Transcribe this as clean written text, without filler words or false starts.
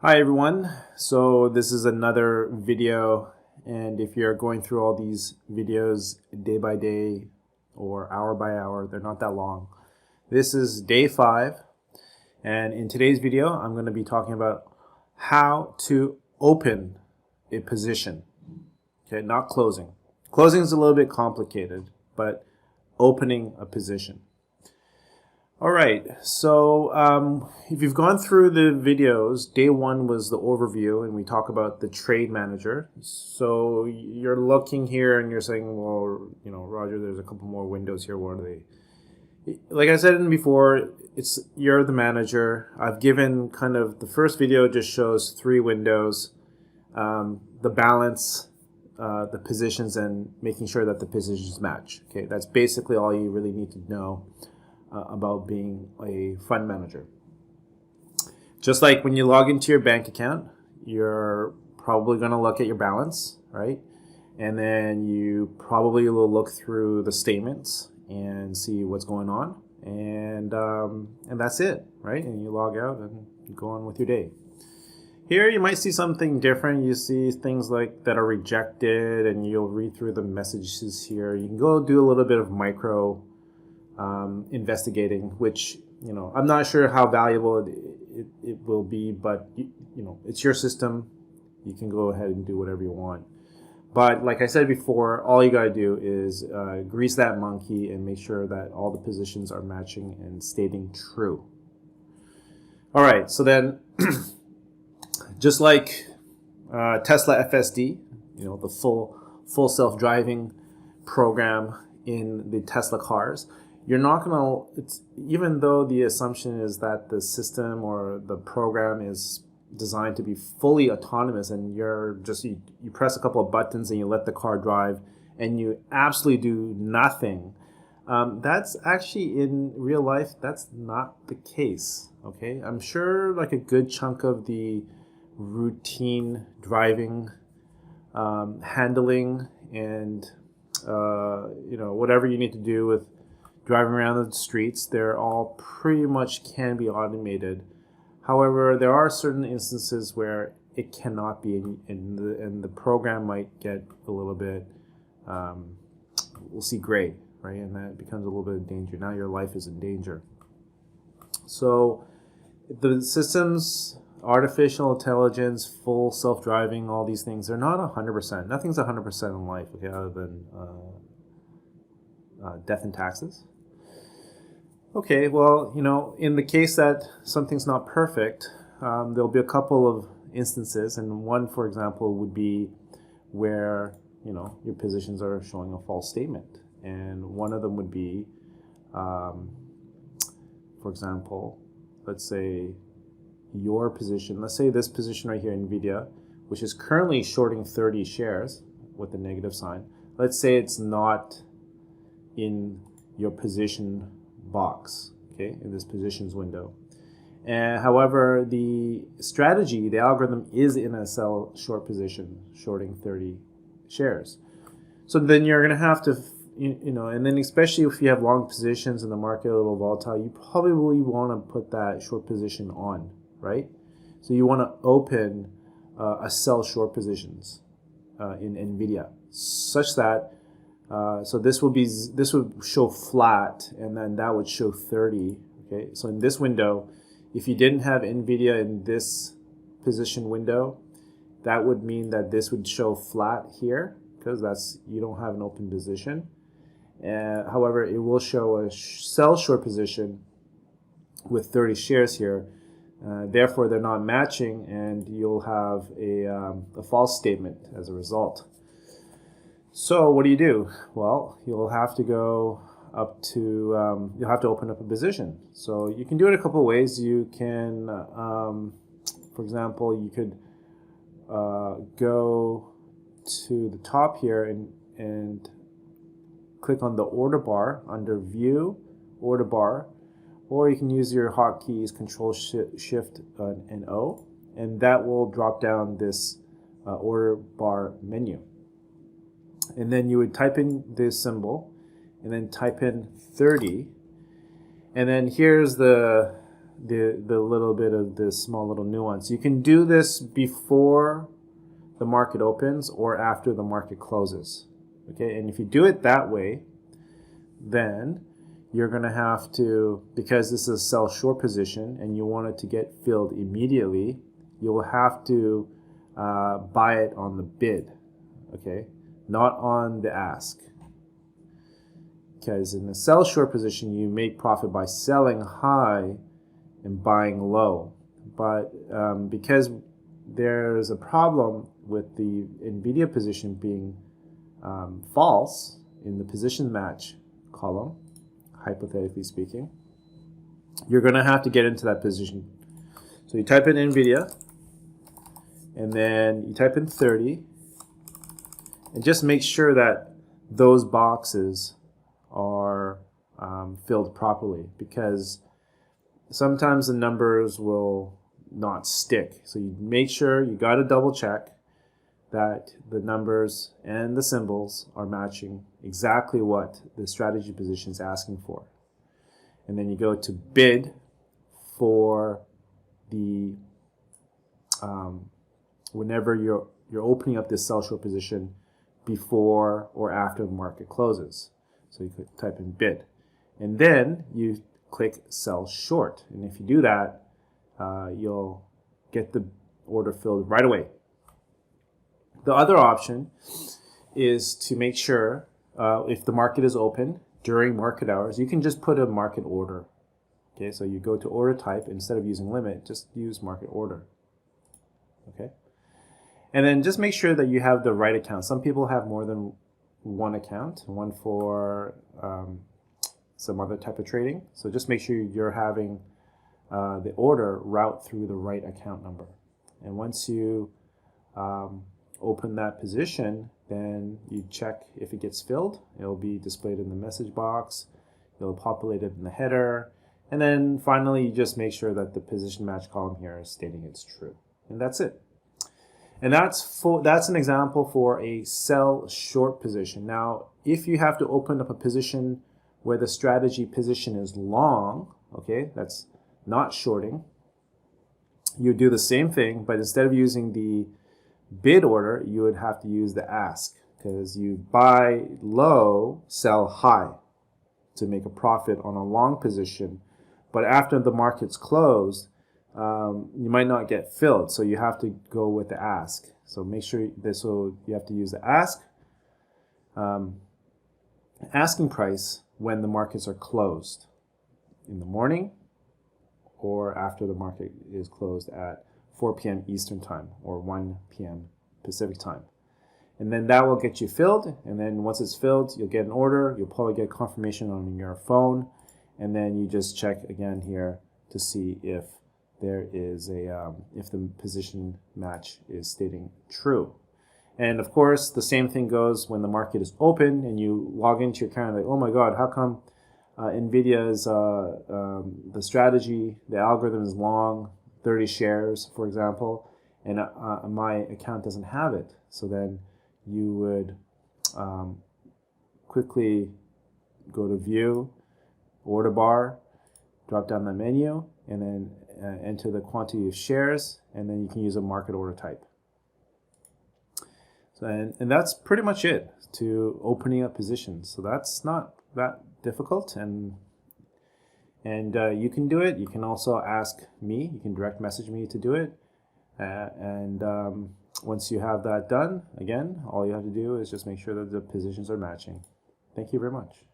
Hi everyone. So this is another video, and if you're going through all these videos day by day or hour by hour, they're not that long. This is day 5, and in today's video I'm going to be talking about how to open a position. Okay, not closing. Closing is a little bit complicated, but opening a position. All right, so if you've gone through the videos, day 1 was the overview, and we talk about the trade manager. So you're looking here and you're saying, well, Roger, there's a couple more windows here. What are they? Like I said before, you're the manager. I've given kind of the first video just shows 3 windows, the balance, the positions, and making sure that the positions match. Okay, that's basically all you really need to know about being a fund manager. Just like when you log into your bank account, you're probably going to look at your balance, right? And then you probably will look through the statements and see what's going on, and that's it, right? And you log out and you go on with your day. Here you might see something different. You see things like that are rejected, and you'll read through the messages here. You can go do a little bit of micro investigating, which I'm not sure how valuable it will be, but it's your system. You can go ahead and do whatever you want. But like I said before, all you got to do is grease that monkey and make sure that all the positions are matching and stating true. All right, so then just like Tesla FSD, the full self-driving program in the Tesla cars, you're not going to, even though the assumption is that the system or the program is designed to be fully autonomous, and you press a couple of buttons and you let the car drive and you absolutely do nothing, that's actually, in real life, that's not the case. Okay, I'm sure like a good chunk of the routine driving, handling, and whatever you need to do with driving around the streets, they're all pretty much can be automated. However, there are certain instances where it cannot be, and the program might get a little bit, we'll see gray, right? And that becomes a little bit of danger. Now your life is in danger. So the systems, artificial intelligence, full self-driving, all these things, they're not 100%. Nothing's 100% in life, okay, other than death and taxes. Okay, well, in the case that something's not perfect, there'll be a couple of instances, and one, for example, would be where, your positions are showing a false statement. And one of them would be, for example, let's say let's say this position right here, NVIDIA, which is currently shorting 30 shares with the negative sign. Let's say it's not in your position box, okay, in this positions window. And however, the strategy, the algorithm is in a sell short position, shorting 30 shares. So then you're going to have to, and then especially if you have long positions and the market a little volatile, you probably want to put that short position on, right? So you want to open a sell short positions in NVIDIA, such that so this would show flat, and then that would show 30. Okay, so in this window, if you didn't have NVIDIA in this position window, that would mean that this would show flat here, because you don't have an open position. However, it will show a sell short position with 30 shares here. Therefore, they're not matching, and you'll have a false statement as a result. So what do? Well, you'll have to go up to, you'll have to open up a position. So you can do it a couple of ways. You can, for example, you could go to the top here and click on the order bar under View, Order Bar, or you can use your hotkeys Control Shift and O, and that will drop down this order bar menu. And then you would type in this symbol, and then type in 30, and then here's the the little bit of this small little nuance. You can do this before the market opens or after the market closes. Okay, and if you do it that way, then you're going to have to, because this is a sell short position and you want it to get filled immediately, you'll have to buy it on the bid, okay, not on the ask. Because in the sell short position, you make profit by selling high and buying low. But because there's a problem with the NVIDIA position being false in the position match column, hypothetically speaking, you're going to have to get into that position. So you type in NVIDIA, and then you type in 30, and just make sure that those boxes are filled properly, because sometimes the numbers will not stick. So you make sure you got to double check that the numbers and the symbols are matching exactly what the strategy position is asking for. And then you go to bid for the whenever you're opening up this sell short position before or after the market closes. So you could type in bid, and then you click sell short. And if you do that, you'll get the order filled right away. The other option is to make sure if the market is open during market hours, you can just put a market order. Okay, so you go to order type, instead of using limit, just use market order. Okay, and then just make sure that you have the right account. Some people have more than one account, one for some other type of trading. So just make sure you're having the order route through the right account number. And once you open that position, then you check if it gets filled. It'll be displayed in the message box. It'll populate it in the header. And then finally, you just make sure that the position match column here is stating it's true. And that's it. And that's an example for a sell short position. Now, if you have to open up a position where the strategy position is long, okay, that's not shorting, you do the same thing, but instead of using the bid order, you would have to use the ask, because you buy low, sell high to make a profit on a long position. But after the market's closed, you might not get filled, so you have to go with the ask. So make sure this will, you have to use the ask, asking price when the markets are closed in the morning or after the market is closed at 4 p.m. Eastern time or 1 p.m. Pacific time. And then that will get you filled, and then once it's filled, you'll get an order. You'll probably get confirmation on your phone, and then you just check again here to see if there is a if the position match is stating true. And of course, the same thing goes when the market is open and you log into your account, like, oh my God, how come NVIDIA's the strategy, the algorithm is long, 30 shares, for example, and my account doesn't have it. So then you would quickly go to view, order bar, drop down the menu, and then enter the quantity of shares, and then you can use a market order type. So, and that's pretty much it to opening up positions. So that's not that difficult, and you can do it. You can also ask me. You can direct message me to do it. Once you have that done, again, all you have to do is just make sure that the positions are matching. Thank you very much.